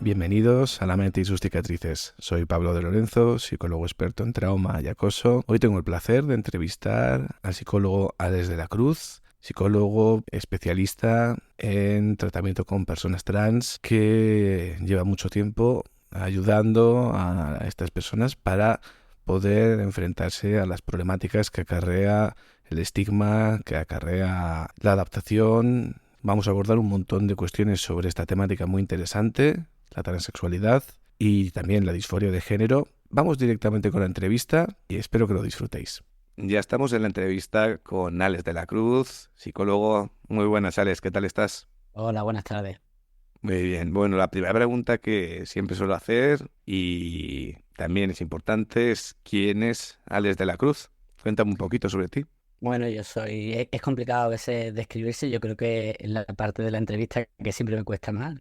Bienvenidos a La mente y sus cicatrices. Soy Pablo de Lorenzo, psicólogo experto en trauma y acoso. Hoy tengo el placer de entrevistar al psicólogo Alex de la Cruz, psicólogo especialista en tratamiento con personas trans que lleva mucho tiempo ayudando a estas personas para poder enfrentarse a las problemáticas que acarrea el estigma, que acarrea la adaptación. Vamos a abordar un montón de cuestiones sobre esta temática muy interesante, la transexualidad y también la disforia de género. Vamos directamente con la entrevista y espero que lo disfrutéis. Ya estamos en la entrevista con Alex de la Cruz, psicólogo. Muy buenas, Alex, ¿qué tal estás? Hola, buenas tardes. Muy bien. Bueno, la primera pregunta que siempre suelo hacer y también es importante es ¿quién es Alex de la Cruz? Cuéntame un poquito sobre ti. Bueno, es complicado a veces describirse, yo creo que en la parte de la entrevista que siempre me cuesta más.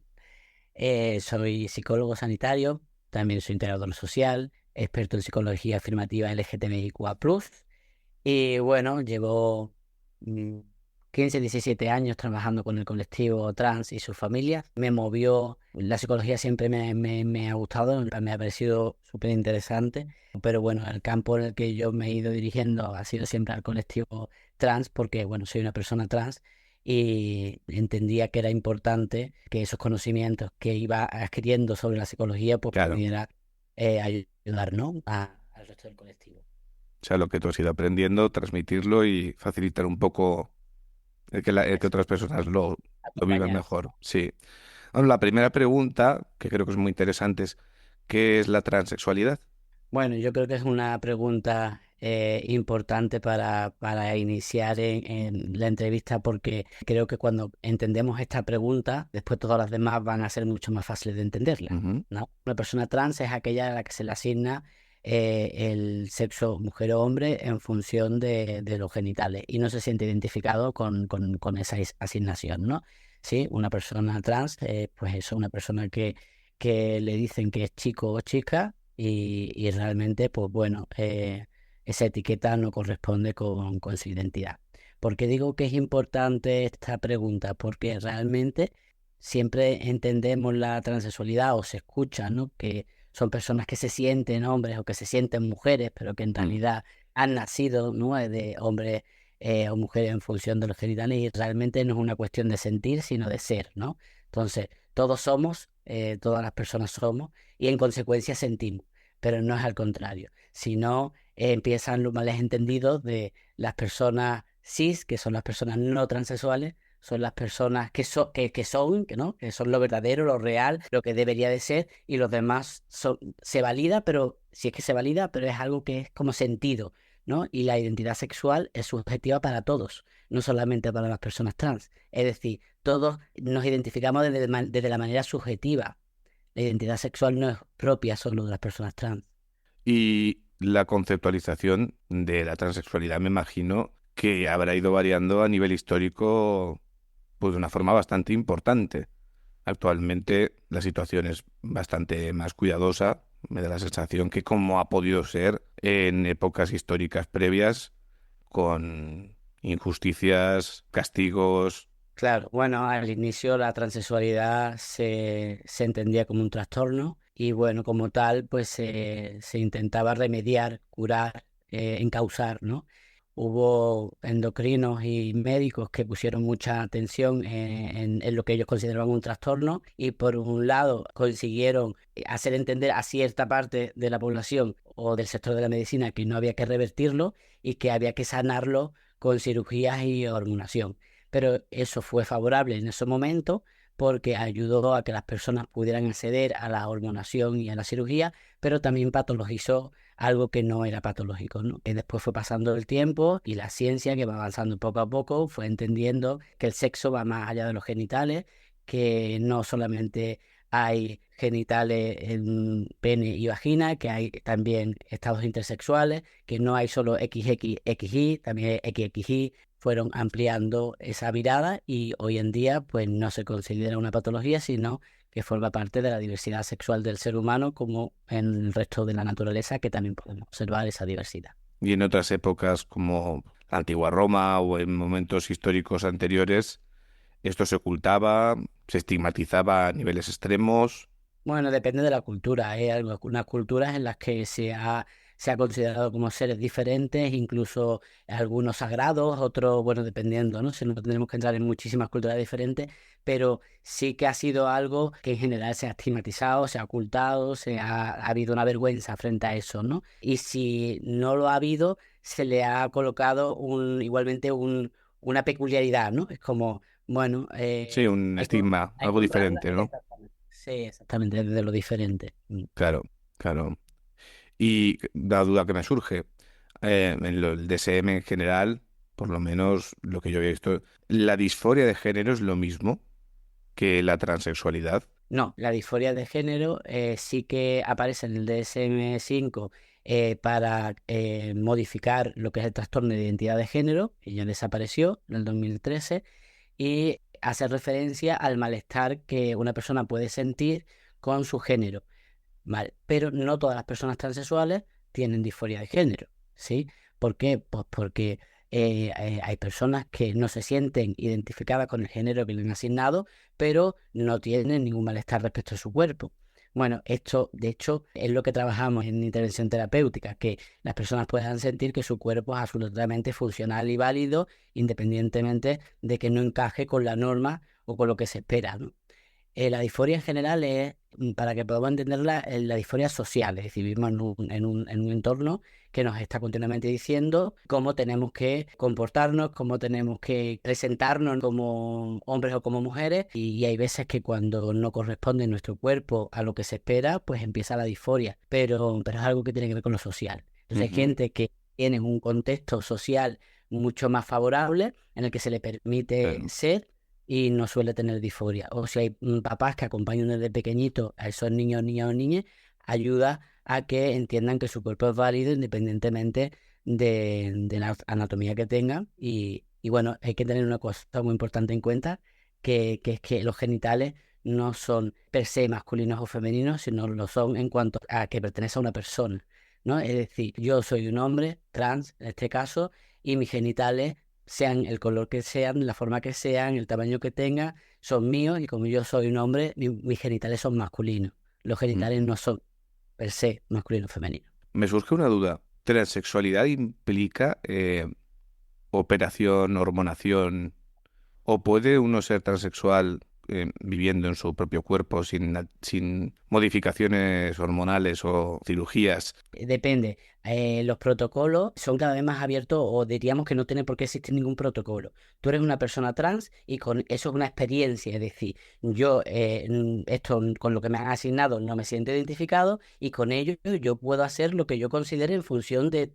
Soy psicólogo sanitario, también soy integrador social, experto en psicología afirmativa LGTBIQA+, y bueno, llevo mm, 15, 17 años trabajando con el colectivo trans y sus familias. Me movió, la psicología siempre me ha gustado, me ha parecido súper interesante, pero bueno, el campo en el que yo me he ido dirigiendo ha sido siempre al colectivo trans porque, bueno, soy una persona trans y entendía que era importante que esos conocimientos que iba adquiriendo sobre la psicología pues Claro, pudiera ayudar, ¿no? Al resto del colectivo. o sea, lo que tú has ido aprendiendo, transmitirlo y facilitar un poco el que otras personas lo vivan Acompañar. mejor. Sí. Bueno, la primera pregunta, que creo que es muy interesante, es ¿qué es la transexualidad? Bueno, yo creo que es una pregunta importante para iniciar en la entrevista porque creo que cuando entendemos esta pregunta, después todas las demás van a ser mucho más fáciles de entenderla, Ujú. ¿no? Una persona trans es aquella a la que se le asigna el sexo mujer o hombre en función de los genitales y no se siente identificado con esa asignación, ¿no? Sí, una persona trans, pues eso, una persona que le dicen que es chico o chica y realmente, pues bueno, esa etiqueta no corresponde con su identidad. ¿Por qué digo que es importante esta pregunta? Porque realmente siempre entendemos la transexualidad o se escucha, ¿no? Que son personas que se sienten hombres o que se sienten mujeres, pero que en Mm. realidad han nacido, ¿no? De hombres o mujeres en función de los genitales y realmente no es una cuestión de sentir, sino de ser, ¿no? Entonces, todos somos, todas las personas somos y en consecuencia sentimos, pero no es al contrario, sino empiezan los males entendidos de las personas cis, que son las personas no transexuales, son las personas que ¿no? Que son lo verdadero, lo real, lo que debería de ser, y los demás se valida, pero si es que se valida, pero es algo que es como sentido, ¿no? Y la identidad sexual es subjetiva para todos, no solamente para las personas trans. Es decir, todos nos identificamos desde la manera subjetiva. La identidad sexual no es propia solo de las personas trans. Y la conceptualización de la transexualidad me imagino que habrá ido variando a nivel histórico pues de una forma bastante importante. Actualmente la situación es bastante más cuidadosa. Me da la sensación que como ha podido ser en épocas históricas previas con injusticias, castigos. Claro, bueno, al inicio la transexualidad se entendía como un trastorno y bueno, como tal, pues se intentaba remediar, curar, encauzar, ¿no? Hubo endocrinos y médicos que pusieron mucha atención en lo que ellos consideraban un trastorno y por un lado consiguieron hacer entender a cierta parte de la población o del sector de la medicina que no había que revertirlo y que había que sanarlo con cirugías y hormonación, pero eso fue favorable en ese momento porque ayudó a que las personas pudieran acceder a la hormonación y a la cirugía, pero también patologizó algo que no era patológico, ¿no? Que después fue pasando el tiempo y la ciencia, que va avanzando poco a poco, fue entendiendo que el sexo va más allá de los genitales, que no solamente hay genitales en pene y vagina, que hay también estados intersexuales, que no hay solo XX, XY, también hay XXY. Fueron ampliando esa mirada y hoy en día pues no se considera una patología, sino que forma parte de la diversidad sexual del ser humano, como en el resto de la naturaleza, que también podemos observar esa diversidad. Y en otras épocas como la antigua Roma o en momentos históricos anteriores, esto se ocultaba, se estigmatizaba a niveles extremos. Bueno, depende de la cultura. Hay algunas culturas en las que se ha considerado como seres diferentes, incluso algunos sagrados, otros, bueno, dependiendo, ¿no? Si no tendremos que entrar en muchísimas culturas diferentes, pero sí que ha sido algo que en general se ha estigmatizado, se ha ocultado, ha habido una vergüenza frente a eso, ¿no? Y si no lo ha habido, se le ha colocado igualmente una peculiaridad, ¿no? Es como, bueno, Sí, un hay que, estigma, hay que algo honrarla. diferente, ¿no? Sí, exactamente, desde lo diferente. Claro, claro. Y la duda que me surge, el DSM en general, por lo menos lo que yo he visto, ¿la disforia de género es lo mismo que la transexualidad? No, la disforia de género sí que aparece en el DSM-5 para modificar lo que es el trastorno de identidad de género, que ya desapareció en el 2013, y hace referencia al malestar que una persona puede sentir con su género. Vale, pero no todas las personas transexuales tienen disforia de género, ¿sí? ¿Por qué? Pues porque hay personas que no se sienten identificadas con el género que le han asignado, pero no tienen ningún malestar respecto a su cuerpo. Bueno, esto de hecho es lo que trabajamos en intervención terapéutica, que las personas puedan sentir que su cuerpo es absolutamente funcional y válido, independientemente de que no encaje con la norma o con lo que se espera, ¿no? La disforia en general es, para que podamos entenderla, la disforia social, es decir, vivimos en un entorno que nos está continuamente diciendo cómo tenemos que comportarnos, cómo tenemos que presentarnos como hombres o como mujeres, y hay veces que cuando no corresponde nuestro cuerpo a lo que se espera, pues empieza la disforia, pero es algo que tiene que ver con lo social. Entonces hay Ujú, gente que tiene un contexto social mucho más favorable en el que se le permite claro. ser y no suele tener disforia. O si hay papás que acompañan desde pequeñito a esos niños, niñas o niñas, ayuda a que entiendan que su cuerpo es válido independientemente de la anatomía que tengan. Y bueno, hay que tener una cosa muy importante en cuenta, que es que los genitales no son per se masculinos o femeninos, sino lo son en cuanto a que pertenece a una persona, ¿no? Es decir, yo soy un hombre trans, en este caso, y mis genitales, sean el color que sean, la forma que sean, el tamaño que tengan, son míos, y como yo soy un hombre, mis genitales son masculinos. Los genitales Ujú. no son per se masculinos o femeninos. Me surge una duda. ¿Transexualidad implica operación, hormonación? ¿O puede uno ser transexual viviendo en su propio cuerpo sin modificaciones hormonales o cirugías? Depende. Los protocolos son cada vez más abiertos, o diríamos que no tiene por qué existir ningún protocolo. Tú eres una persona trans y con eso es una experiencia. Es decir, yo esto con lo que me han asignado no me siento identificado, y con ello yo puedo hacer lo que yo considere en función de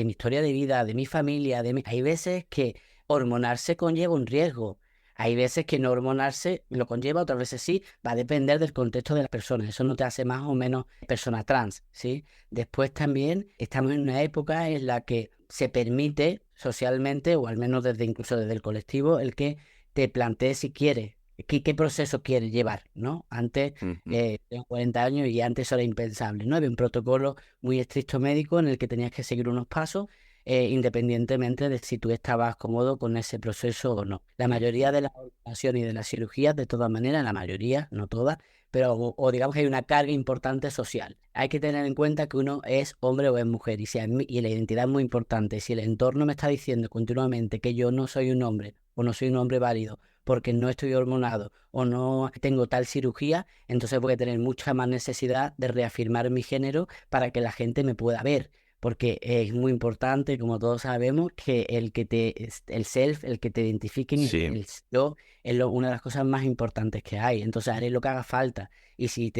mi historia de vida, de mi familia. Hay veces que hormonarse conlleva un riesgo. Hay veces que no hormonarse lo conlleva, otras veces sí, va a depender del contexto de las personas. Eso no te hace más o menos persona trans, ¿sí? Después también estamos en una época en la que se permite socialmente, o al menos incluso desde el colectivo, el que te plantees si quieres, qué proceso quieres llevar, ¿no? Antes, Ujú. tengo 40 años y antes eso era impensable, ¿no? Había un protocolo muy estricto médico en el que tenías que seguir unos pasos, independientemente de si tú estabas cómodo con ese proceso o no. La mayoría Ujú. de las operaciones y de las cirugías, de todas maneras, la mayoría, no todas, pero o digamos que hay una carga importante social. Hay que tener en cuenta que uno es hombre o es mujer, y la identidad es muy importante. Si el entorno me está diciendo continuamente que yo no soy un hombre o no soy un hombre válido porque no estoy hormonado o no tengo tal cirugía, entonces voy a tener mucha más necesidad de reafirmar mi género para que la gente me pueda ver. Porque es muy importante, como todos sabemos, que el self, el que te identifiquen, Sí, el yo, es una de las cosas más importantes que hay. Entonces haré lo que haga falta. Y si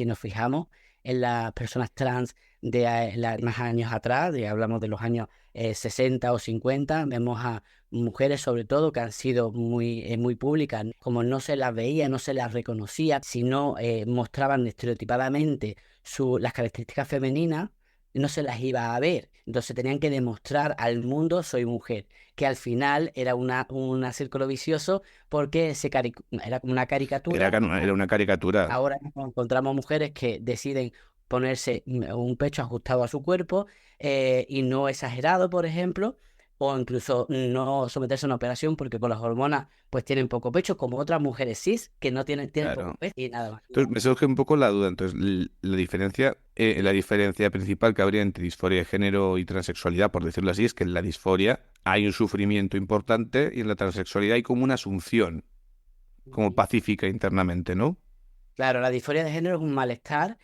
nos fijamos en las personas trans más años atrás, hablamos de los años 60 o 50, vemos a mujeres sobre todo que han sido muy públicas, como no se las veía, no se las reconocía, sino mostraban estereotipadamente las características femeninas, no se las iba a ver. Entonces tenían que demostrar al mundo soy mujer, que al final era un círculo vicioso porque era como una caricatura. Era una caricatura. Ahora encontramos mujeres que deciden ponerse un pecho ajustado a su cuerpo y no exagerado, por ejemplo, o incluso no someterse a una operación porque con las hormonas pues tienen poco pecho, como otras mujeres cis que no tienen poco Claro. pecho y nada más. Entonces me surge un poco la duda. Entonces, la diferencia principal que habría entre disforia de género y transexualidad, por decirlo así, es que en la disforia hay un sufrimiento importante y en la transexualidad hay como una asunción, como pacífica internamente, ¿no? Claro, la disforia de género es un malestar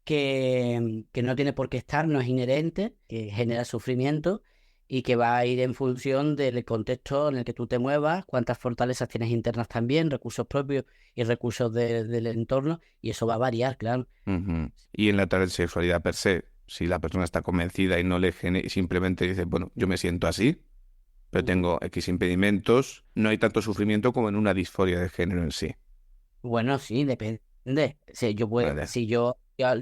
que no tiene por qué estar, no es inherente, que genera sufrimiento y que va a ir en función del contexto en el que tú te muevas, cuántas fortalezas tienes internas también, recursos propios y recursos del entorno, y eso va a variar, claro. Ujú. Y en la transexualidad per se, si la persona está convencida y no y simplemente dice, bueno, yo me siento así, pero tengo X impedimentos, no hay tanto sufrimiento como en una disforia de género en sí. Bueno, sí, depende. Si Vale.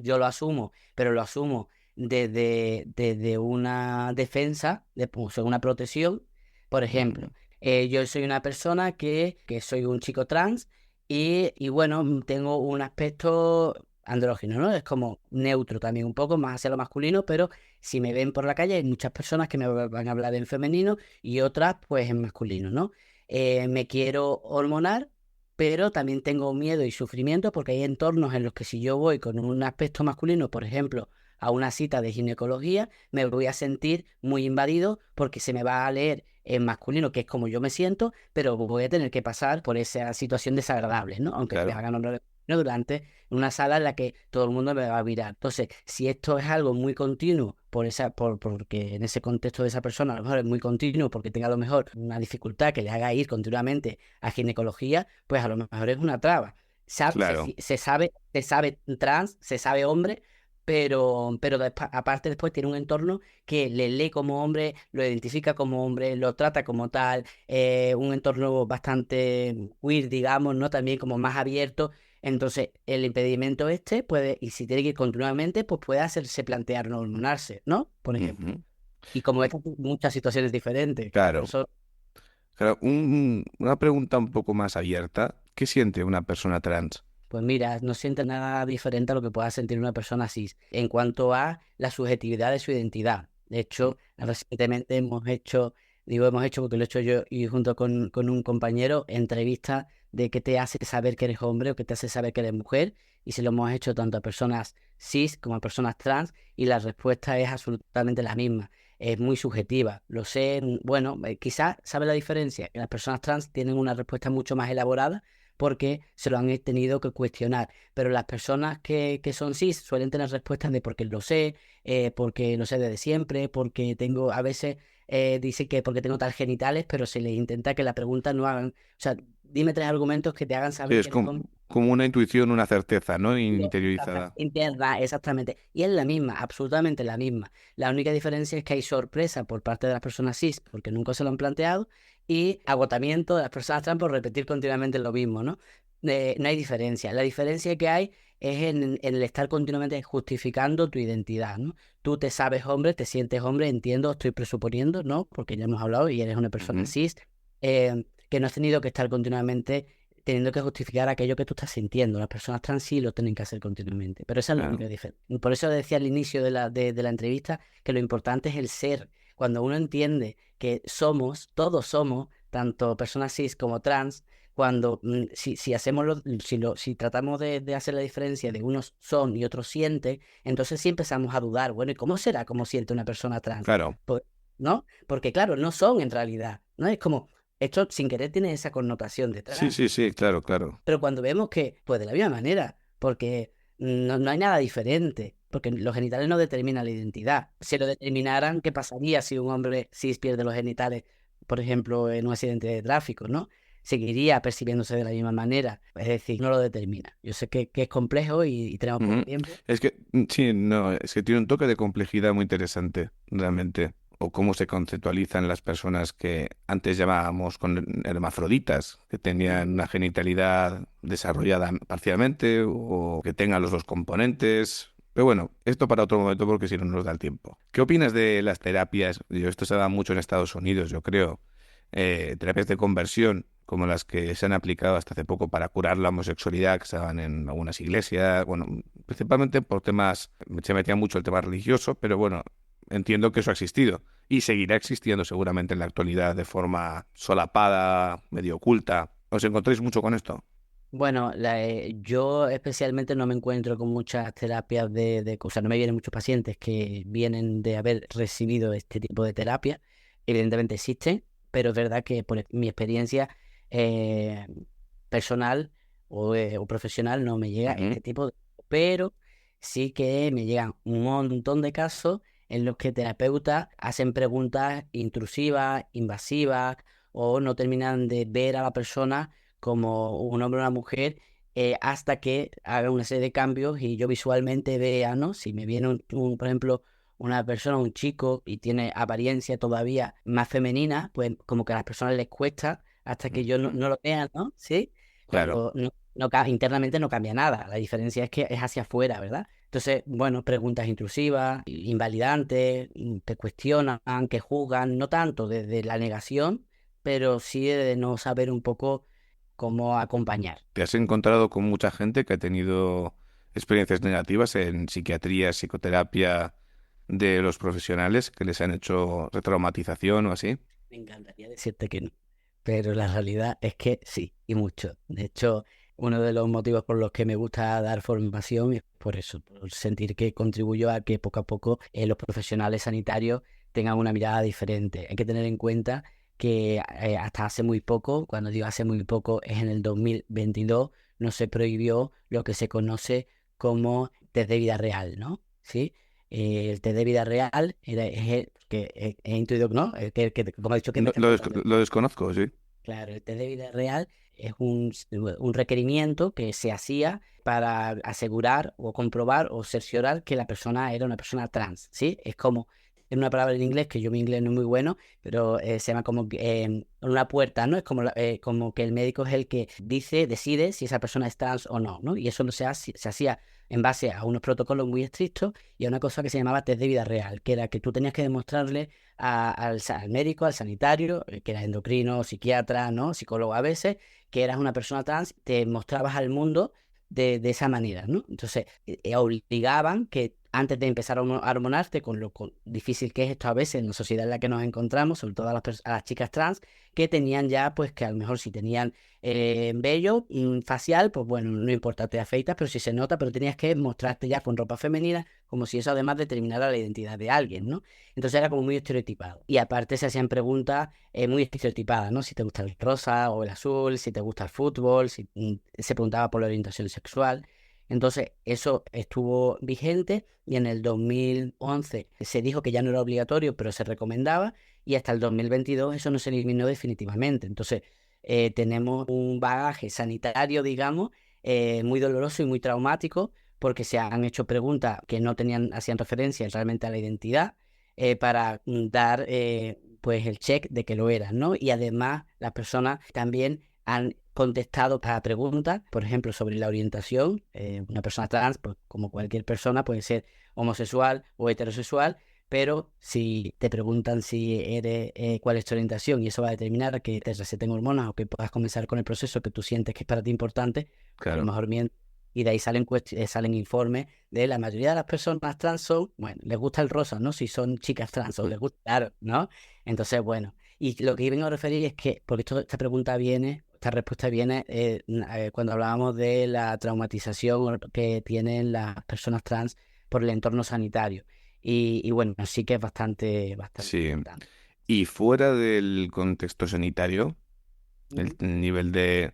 yo lo asumo, pero lo asumo desde una defensa, pues, una protección. Por Ujú. ejemplo, yo soy una persona que soy un chico trans y bueno, tengo un aspecto andrógino, ¿no? Es como neutro también, un poco más hacia lo masculino, pero si me ven por la calle hay muchas personas que me van a hablar en femenino y otras pues en masculino, ¿no? Me quiero hormonar, pero también tengo miedo y sufrimiento porque hay entornos en los que si yo voy con un aspecto masculino, por ejemplo, a una cita de ginecología, me voy a sentir muy invadido porque se me va a leer en masculino, que es como yo me siento, pero voy a tener que pasar por esa situación desagradable, ¿no? Aunque me Claro, hagan honor durante una sala en la que todo el mundo me va a mirar. Entonces, si esto es algo muy continuo, porque en ese contexto de esa persona a lo mejor es muy continuo, porque tenga a lo mejor una dificultad que le haga ir continuamente a ginecología, pues a lo mejor es una traba. claro. Se sabe trans, se sabe hombre, pero aparte después tiene un entorno que le lee como hombre, lo identifica como hombre, lo trata como tal, un entorno bastante queer, digamos, ¿no? También como más abierto. Entonces, el impedimento este puede, y si tiene que ir continuamente, pues puede hacerse plantear no hormonarse, ¿no? Por ejemplo. Ujú. Y como estas muchas situaciones diferentes. Por Claro. eso, Claro, una pregunta un poco más abierta. ¿Qué siente una persona trans? pues mira, no siente nada diferente a lo que pueda sentir una persona cis en cuanto a la subjetividad de su identidad. De hecho, recientemente hemos hecho porque lo he hecho yo y junto con un compañero, entrevistas de qué te hace saber que eres hombre o qué te hace saber que eres mujer, y se lo hemos hecho tanto a personas cis como a personas trans, y la respuesta es absolutamente la misma. Es muy subjetiva. Lo sé, bueno, quizás sabe la diferencia, que las personas trans tienen una respuesta mucho más elaborada porque se lo han tenido que cuestionar. Pero las personas que son cis suelen tener respuestas de porque lo sé desde siempre, porque tengo, a veces dicen que porque tengo tal genitales, pero se les intenta que la pregunta no hagan, o sea, dime tres argumentos que te hagan Sí, saber es que eres hombre. como una intuición, una certeza, ¿no? Interiorizada. Interna, exactamente. Y es la misma, absolutamente la misma. La única diferencia es que hay sorpresa por parte de las personas cis, porque nunca se lo han planteado, y agotamiento de las personas trans por repetir continuamente lo mismo, ¿no? No hay diferencia. La diferencia que hay es en el estar continuamente justificando tu identidad, ¿no? Tú te sabes hombre, te sientes hombre, entiendo, estoy presuponiendo, ¿no? Porque ya hemos hablado y eres una persona Ujú. cis, que no has tenido que estar continuamente teniendo que justificar aquello que tú estás sintiendo. Las personas trans sí lo tienen que hacer continuamente, pero esa es la Claro, única diferencia. Y por eso decía al inicio de la entrevista que lo importante es el ser. Cuando uno entiende que todos somos, tanto personas cis como trans, si hacemos si tratamos de hacer la diferencia de unos son y otros sienten, entonces sí empezamos a dudar, bueno, ¿y cómo será cómo siente una persona trans? claro. ¿No? Porque claro, no son en realidad, ¿no? Es como, esto sin querer tiene esa connotación Sí, detrás. sí, sí, claro, claro. Pero cuando vemos que, pues de la misma manera, porque no hay nada diferente, porque los genitales no determinan la identidad. Si lo determinaran, ¿qué pasaría si un hombre cis pierde los genitales, por ejemplo, en un accidente de tráfico, ¿no? seguiría percibiéndose de la misma manera. Es decir, no lo determina. Yo sé que es complejo y tenemos poco Ujú. tiempo. Es que, sí, no, es que tiene un toque de complejidad muy interesante, realmente. O cómo se conceptualizan las personas que antes llamábamos con hermafroditas, que tenían Ujú. una genitalidad desarrollada parcialmente o que tengan los dos componentes. Pero bueno, esto para otro momento porque si no nos da el tiempo. ¿Qué opinas de las terapias? Esto se da mucho en Estados Unidos, yo creo. Terapias de conversión, como las que se han aplicado hasta hace poco para curar la homosexualidad, que se daban en algunas iglesias, bueno, principalmente por temas, se metía mucho el tema religioso, pero bueno, entiendo que eso ha existido y seguirá existiendo seguramente en la actualidad de forma solapada, medio oculta. ¿Os encontráis mucho con esto? Bueno, yo especialmente no me encuentro con muchas terapias o sea, no me vienen muchos pacientes que vienen de haber recibido este tipo de terapia. Evidentemente existen, pero es verdad que por mi experiencia eh, personal o profesional no me llega Ujú. este tipo pero sí que me llegan un montón de casos en los que terapeutas hacen preguntas intrusivas, invasivas, o no terminan de ver a la persona como un hombre o una mujer, hasta que haga una serie de cambios y yo visualmente vea, ¿no? Si me viene, por ejemplo, una persona, un chico, y tiene apariencia todavía más femenina, pues como que a las personas les cuesta hasta que yo no lo vea, ¿no? ¿Sí? Claro. Cuando internamente no cambia nada, la diferencia es que es hacia afuera, ¿verdad? Entonces, bueno, preguntas intrusivas, invalidantes, te cuestionan, que juzgan, no tanto desde la negación, pero sí de no saber un poco cómo acompañar. ¿Te has encontrado con mucha gente que ha tenido experiencias negativas en psiquiatría, psicoterapia de los profesionales que les han hecho retraumatización o así? Me encantaría decirte que no, pero la realidad es que sí, y mucho. De hecho, uno de los motivos por los que me gusta dar formación es por eso, por sentir que contribuyo a que poco a poco los profesionales sanitarios tengan una mirada diferente. Hay que tener en cuenta que hasta hace muy poco, cuando digo hace muy poco, es en el 2022, no se prohibió lo que se conoce como test de vida real, ¿no? ¿Sí? El test de vida real es el que he intuido, ¿no? Como he dicho que me No, estás preguntando. lo desconozco, sí. Claro, el test de vida real es un requerimiento que se hacía para asegurar o comprobar o cerciorar que la persona era una persona trans, ¿sí? Es como, en una palabra en inglés, que yo mi inglés no es muy bueno, pero se llama como una puerta, ¿no? Es como, como que el médico es el que decide si esa persona es trans o no, ¿no? Y eso no se hacía en base a unos protocolos muy estrictos y a una cosa que se llamaba test de vida real, que era que tú tenías que demostrarle al médico, al sanitario, que era endocrino, psiquiatra, ¿no? Psicólogo a veces, que eras una persona trans, te mostrabas al mundo de esa manera, ¿no? Entonces, obligaban que antes de empezar a hormonarte, con lo difícil que es esto a veces en la sociedad en la que nos encontramos, sobre todo a las chicas trans, que tenían ya, pues que a lo mejor si tenían vello facial, pues bueno, no importa, te afeitas, pero si se nota, pero tenías que mostrarte ya con ropa femenina, como si eso además determinara la identidad de alguien, ¿no? Entonces era como muy estereotipado. Y aparte se hacían preguntas muy estereotipadas, ¿no? Si te gusta el rosa o el azul, si te gusta el fútbol, si se preguntaba por la orientación sexual. Entonces eso estuvo vigente y en el 2011 se dijo que ya no era obligatorio, pero se recomendaba y hasta el 2022 eso no se eliminó definitivamente. Entonces tenemos un bagaje sanitario, digamos, muy doloroso y muy traumático porque se han hecho preguntas que no tenían, hacían referencia realmente a la identidad para dar pues el check de que lo eran, ¿no? Y además las personas también han contestado a preguntas, por ejemplo, sobre la orientación. Una persona trans, pues como cualquier persona, puede ser homosexual o heterosexual, pero si te preguntan si eres, cuál es tu orientación y eso va a determinar que te receten hormonas o que puedas comenzar con el proceso que tú sientes que es para ti importante, a lo Claro. mejor y de ahí salen informes de la mayoría de las personas trans son, bueno, les gusta el rosa, ¿no? Si son chicas trans o les gusta, claro, ¿no? Entonces, bueno, y lo que vengo a referir es que, porque esta respuesta viene cuando hablábamos de la traumatización que tienen las personas trans por el entorno sanitario. Y bueno, sí que es bastante Sí. importante. Y fuera del contexto sanitario, el Ujú. nivel de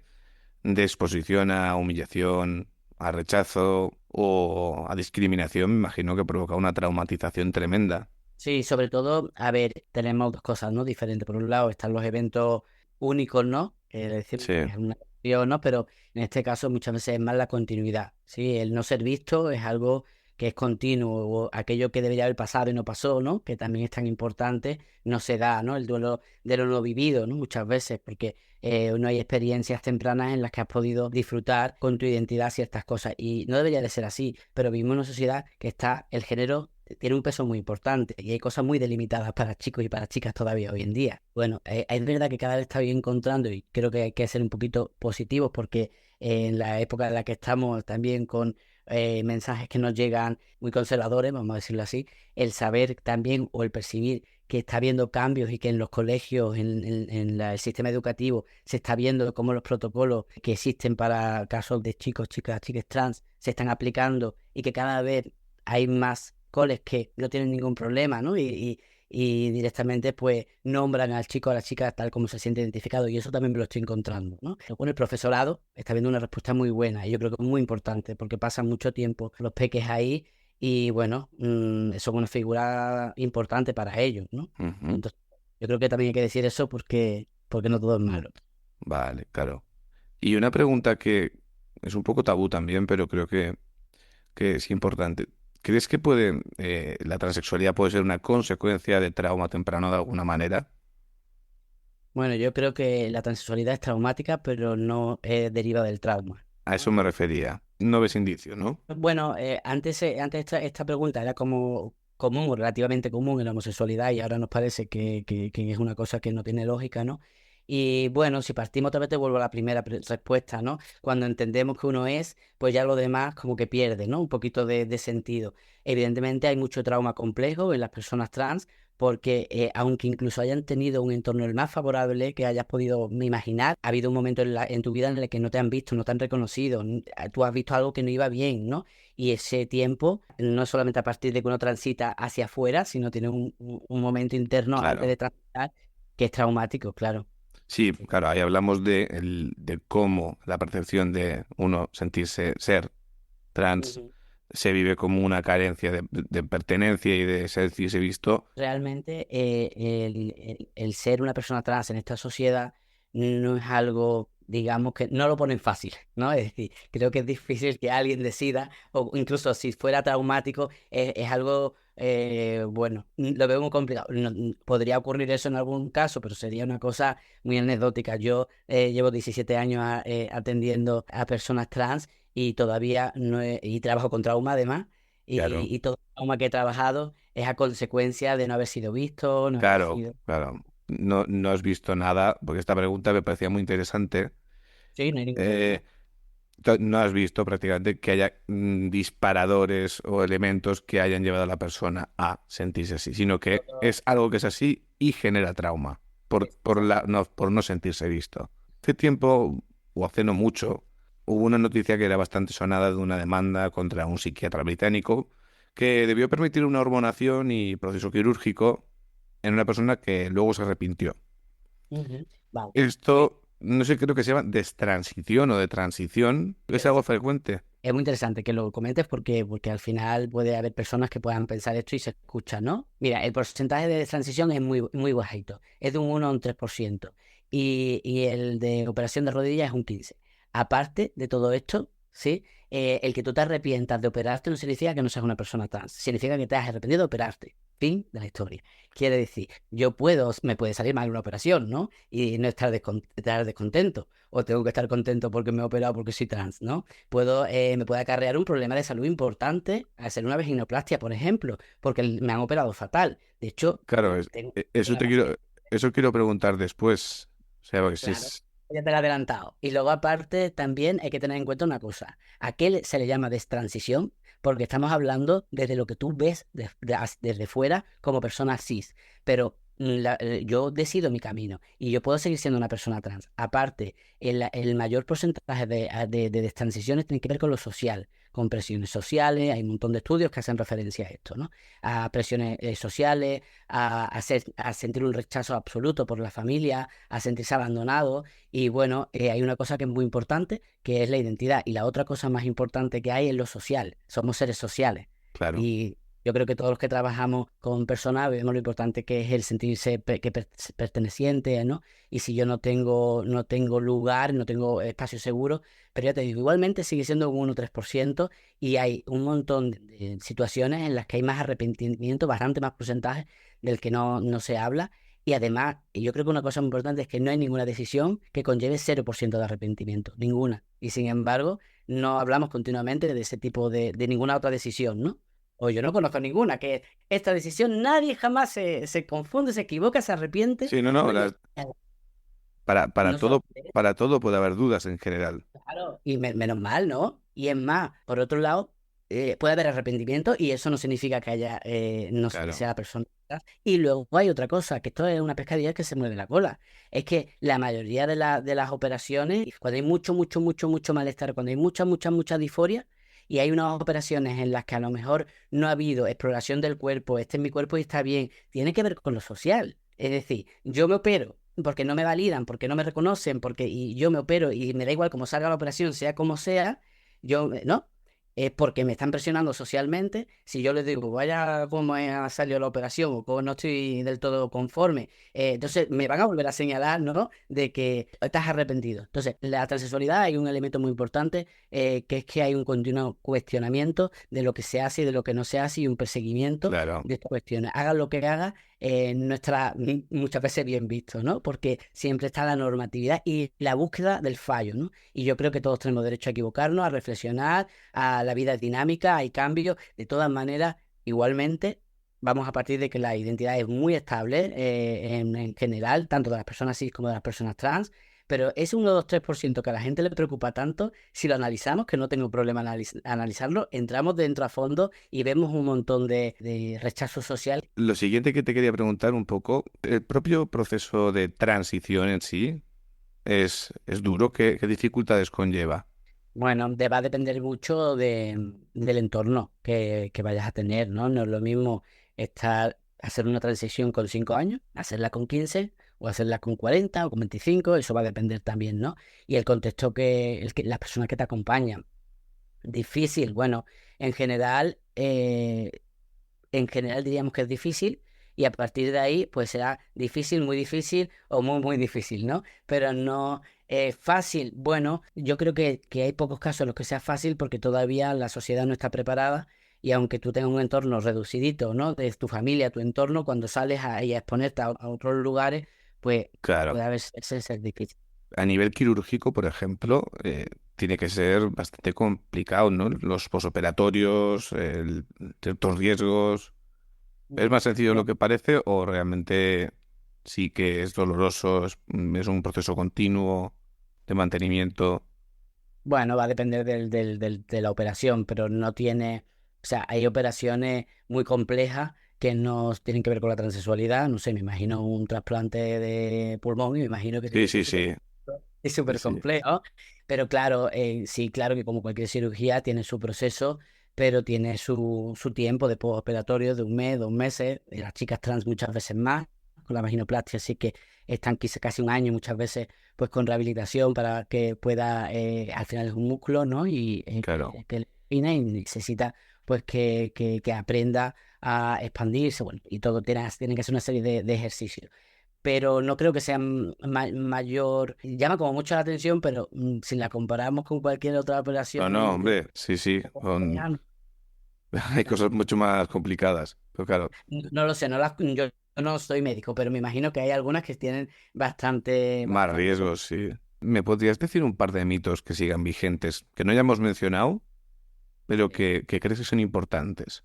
exposición a humillación, a rechazo o a discriminación, me imagino que provoca una traumatización tremenda. Sí, sobre todo, a ver, tenemos dos cosas, ¿no? Diferentes. Por un lado están los eventos únicos, ¿no? que decimos Sí, que es una opción, ¿no? Pero en este caso muchas veces es más la continuidad, ¿sí? El no ser visto es algo que es continuo, o aquello que debería haber pasado y no pasó, ¿no? Que también es tan importante, no se da, ¿no? El duelo de lo no vivido, ¿no? Muchas veces, porque no hay experiencias tempranas en las que has podido disfrutar con tu identidad ciertas cosas. Y no debería de ser así, pero vivimos en una sociedad que está, el género tiene un peso muy importante y hay cosas muy delimitadas para chicos y para chicas todavía hoy en día. Bueno, es verdad que cada vez está bien encontrando y creo que hay que ser un poquito positivos porque en la época en la que estamos también con mensajes que nos llegan muy conservadores, vamos a decirlo así, el saber también o el percibir que está habiendo cambios y que en los colegios, el sistema educativo, se está viendo cómo los protocolos que existen para casos de chicos, chicas, chicas trans se están aplicando y que cada vez hay más coles que no tienen ningún problema, ¿no? Y directamente pues nombran al chico o a la chica tal como se siente identificado y eso también me lo estoy encontrando, ¿no? Bueno, el profesorado está viendo una respuesta muy buena y yo creo que es muy importante porque pasan mucho tiempo los peques ahí y bueno, son una figura importante para ellos, ¿no? ujú, Entonces, yo creo que también hay que decir eso porque no todo es malo. vale, claro. Y una pregunta que es un poco tabú también, pero creo que es importante. ¿Crees que la transexualidad puede ser una consecuencia de trauma temprano de alguna manera? Bueno, yo creo que la transexualidad es traumática, pero no deriva del trauma. A eso ¿No? me refería. No ves indicios, ¿no? Bueno, antes esta pregunta era como común, o relativamente común en la homosexualidad y ahora nos parece que es una cosa que no tiene lógica, ¿no? Y bueno, si partimos otra vez te vuelvo a la primera respuesta, ¿no? Cuando entendemos que uno es, pues ya lo demás como que pierde, ¿no? Un poquito de sentido. Evidentemente hay mucho trauma complejo en las personas trans porque aunque incluso hayan tenido un entorno el más favorable que hayas podido imaginar, ha habido un momento en tu vida en el que no te han visto, no te han reconocido, tú has visto algo que no iba bien, ¿no? Y ese tiempo, no es solamente a partir de que uno transita hacia afuera, sino tiene un momento interno antes Claro. de transitar que es traumático, claro. Sí, claro, ahí hablamos de cómo la percepción de uno sentirse ser trans Ujú. se vive como una carencia de pertenencia y de sentirse visto. Realmente el ser una persona trans en esta sociedad no es algo, digamos, que no lo ponen fácil, ¿no? Es decir, creo que es difícil que alguien decida, o incluso si fuera traumático, es algo, bueno, lo veo muy complicado. Podría ocurrir eso en algún caso, pero sería una cosa muy anecdótica. Yo llevo 17 años atendiendo a personas trans y todavía no y trabajo con trauma además, Claro, y todo el trauma que he trabajado es a consecuencia de no haber sido visto, no haber claro, sido... claro. No, no has visto nada, porque esta pregunta me parecía muy interesante. Sí, no hay ningún problema. Eh, no has visto prácticamente que haya disparadores o elementos que hayan llevado a la persona a sentirse así, sino que Todo es algo que es así y genera trauma es exacto. por no sentirse visto. Hace tiempo, o hace no mucho, hubo una noticia que era bastante sonada de una demanda contra un psiquiatra británico que debió permitir una hormonación y proceso quirúrgico en una persona que luego se arrepintió. Ujú. Vale. Pues, Esto, no sé, creo que se llama destransición o de transición. ¿Es algo interesante. frecuente? Es muy interesante que lo comentes porque al final puede haber personas que puedan pensar esto y se escuchan, ¿no? Mira, el porcentaje de transición es muy bajito, es de un 1 a un 3%, y el de operación de rodillas es un 15%. Aparte de todo esto, ¿sí? El que tú te arrepientas de operarte no significa que no seas una persona trans, significa que te has arrepentido de operarte. Fin de la historia. Quiere decir, me puede salir mal una operación, ¿no? Y no estar descontento, o tengo que estar contento porque me he operado porque soy trans, ¿no? Me puede acarrear un problema de salud importante, hacer una vaginoplastia, por ejemplo, porque me han operado fatal. De hecho, Claro, tengo eso la paciente, eso quiero preguntar después. O sea, porque si claro, es, ya te lo he adelantado. Y luego, aparte, también hay que tener en cuenta una cosa. ¿A qué se le llama destransición? Porque estamos hablando desde lo que tú ves desde fuera como persona cis. Pero yo decido mi camino y yo puedo seguir siendo una persona trans. Aparte, el mayor porcentaje de destransiciones tiene que ver con lo social, con presiones sociales. Hay un montón de estudios que hacen referencia a esto, ¿no? A presiones sociales, a sentir un rechazo absoluto por la familia, a sentirse abandonado. Y bueno, hay una cosa que es muy importante, que es la identidad. Y la otra cosa más importante que hay es lo social. Somos seres sociales. claro. Y Yo creo que todos los que trabajamos con personas vemos lo importante que es el sentirse perteneciente, ¿no? Y si yo no tengo lugar, no tengo espacio seguro, pero ya te digo, igualmente sigue siendo un 1 o 3% y hay un montón de situaciones en las que hay más arrepentimiento, bastante más porcentaje del que no se habla. Y además, y yo creo que una cosa muy importante es que no hay ninguna decisión que conlleve 0% de arrepentimiento, ninguna. Y sin embargo, no hablamos continuamente de ese tipo de ninguna otra decisión, ¿no? O yo no conozco ninguna, que esta decisión nadie jamás se confunde, se equivoca, se arrepiente. Sí, no, no, Oye, para no todo, solamente eso, para todo puede haber dudas en general. claro, y menos mal, ¿no? Y es más, por otro lado, puede haber arrepentimiento y eso no significa que haya, no Claro, sea la persona. Y luego hay otra cosa, que esto es una pescadilla que se mueve la cola. Es que la mayoría de las operaciones, cuando hay mucho, mucho, mucho, mucho malestar, cuando hay mucha, mucha, mucha disforia, y hay unas operaciones en las que a lo mejor no ha habido exploración del cuerpo, este es mi cuerpo y está bien, tiene que ver con lo social. Es decir, yo me opero porque no me validan, porque no me reconocen, y yo me opero y me da igual cómo salga la operación, sea como sea, ¿no? Es porque me están presionando socialmente. Si yo les digo, vaya cómo ha salido la operación o cómo no estoy del todo conforme, entonces me van a volver a señalar, ¿no? De que estás arrepentido. Entonces, la transexualidad hay un elemento muy importante, que es que hay un continuo cuestionamiento de lo que se hace y de lo que no se hace y un perseguimiento claro. de estas cuestiones. Haga lo que haga, no está muchas veces bien visto, ¿no? Porque siempre está la normatividad y la búsqueda del fallo, ¿no? Y yo creo que todos tenemos derecho a equivocarnos, a reflexionar, a la vida es dinámica, hay cambios. De todas maneras, igualmente, vamos a partir de que la identidad es muy estable, en general, tanto de las personas cis como de las personas trans. Pero ese 1, 2, 3% que a la gente le preocupa tanto, si lo analizamos, que no tengo problema en analizarlo, entramos dentro a fondo y vemos un montón de rechazo social. Lo siguiente que te quería preguntar un poco, el propio proceso de transición en sí es duro. ¿Qué dificultades conlleva? Bueno, va a depender mucho del entorno que vayas a tener, ¿no? No es lo mismo hacer una transición con 5 años, hacerla con 15 o hacerla con 40 o con 25, eso va a depender también, ¿no? Y el contexto las personas que te acompañan. Difícil, bueno, en general, diríamos que es difícil y a partir de ahí pues será difícil, muy difícil o muy, muy difícil, ¿no? Pero no fácil. Bueno, yo creo que hay pocos casos en los que sea fácil porque todavía la sociedad no está preparada y aunque tú tengas un entorno reducidito, ¿no? De tu familia, tu entorno, cuando sales ahí a exponerte a otros lugares, pues Claro, puede ser difícil. a nivel quirúrgico, por ejemplo, tiene que ser bastante complicado, ¿no? Los posoperatorios, ciertos riesgos. ¿Es más sencillo de lo que parece o realmente sí que es doloroso, es un proceso continuo de mantenimiento? Bueno, va a depender de la operación, pero no tiene, o sea, hay operaciones muy complejas que no tienen que ver con la transexualidad. No sé, me imagino un trasplante de pulmón y me imagino que tiene Sí, que ser sí, súper sí, es sí, súper sí. complejo. Pero claro, sí, claro que como cualquier cirugía tiene su proceso, pero tiene su tiempo de postoperatorio de 1 mes, 2 meses. Las chicas trans muchas veces más, con la vaginoplastia, así que están quizá casi 1 año muchas veces pues con rehabilitación para que pueda, al final es un músculo, ¿no? Y Claro. que y necesita pues que aprenda a expandirse, bueno, y todo tiene que hacer una serie de ejercicios. Pero no creo que sea mayor, llama como mucho la atención, pero si la comparamos con cualquier otra No, operación no, hombre, sí, sí, hay cosas mucho más complicadas, pero claro, no lo sé, yo no soy médico, pero me imagino que hay algunas que tienen bastante, más bastante. riesgos, sí. ¿Me podrías decir un par de mitos que sigan vigentes, que no hayamos mencionado, pero que crees que son importantes?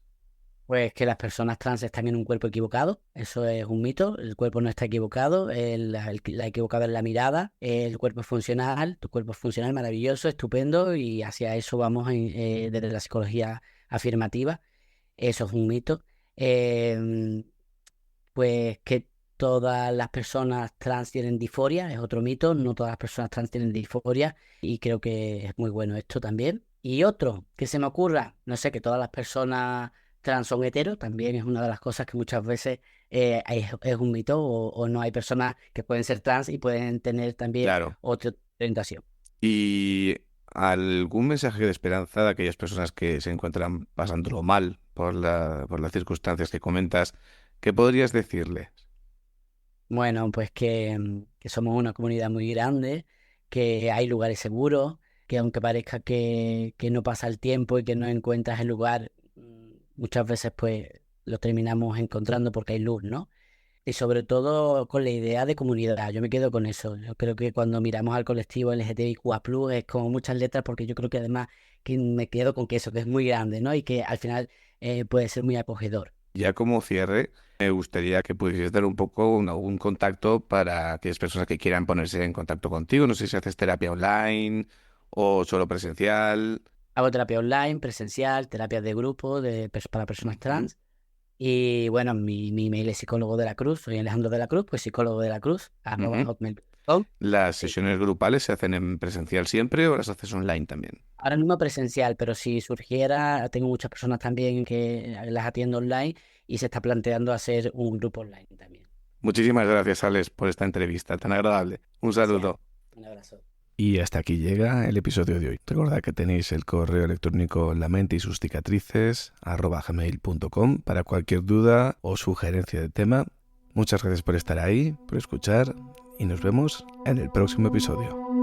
Pues que las personas trans están en un cuerpo equivocado, eso es un mito, el cuerpo no está equivocado, la equivocada es la mirada, el cuerpo es funcional, tu cuerpo es funcional, maravilloso, estupendo, y hacia eso vamos desde la psicología afirmativa, eso es un mito. Em, pues que todas las personas trans tienen disforia, es otro mito, no todas las personas trans tienen disforia y creo que es muy bueno esto también. Y otro que se me ocurra, no sé, que todas las personas trans son heteros, también es una de las cosas que muchas veces es un mito o no hay personas que pueden ser trans y pueden tener también Claro. otra orientación. ¿Y algún mensaje de esperanza de aquellas personas que se encuentran pasándolo mal? por las circunstancias que comentas, ¿qué podrías decirle? Bueno, pues que somos una comunidad muy grande, que hay lugares seguros, que aunque parezca que no pasa el tiempo y que no encuentras el lugar, muchas veces pues lo terminamos encontrando porque hay luz, ¿no? Y sobre todo con la idea de comunidad, yo me quedo con eso. Yo creo que cuando miramos al colectivo LGTBIQA+, es como muchas letras, porque yo creo que además que me quedo con que eso, que es muy grande, ¿no? Y que al final puede ser muy acogedor. Ya como cierre, me gustaría que pudieses dar un poco algún contacto para aquellas personas que quieran ponerse en contacto contigo. No sé si haces terapia online o solo presencial. Hago terapia online, presencial, terapias de grupo para personas Ujú. trans. Y bueno, mi email es psicólogo de la Cruz, soy Alejandro de la Cruz, pues psicólogo de la Cruz, Ujú. @hotmail.com. ¿Las Sí. sesiones grupales se hacen en presencial siempre o las haces online también? Ahora mismo presencial, pero si surgiera, tengo muchas personas también que las atiendo online y se está planteando hacer un grupo online también. Muchísimas gracias, Alex, por esta entrevista tan agradable. Un Gracias. saludo. Un abrazo. Y hasta aquí llega el episodio de hoy. Recordad que tenéis el correo electrónico lamentesysuscicatrices@gmail.com para cualquier duda o sugerencia de tema. Muchas gracias por estar ahí, por escuchar y nos vemos en el próximo episodio.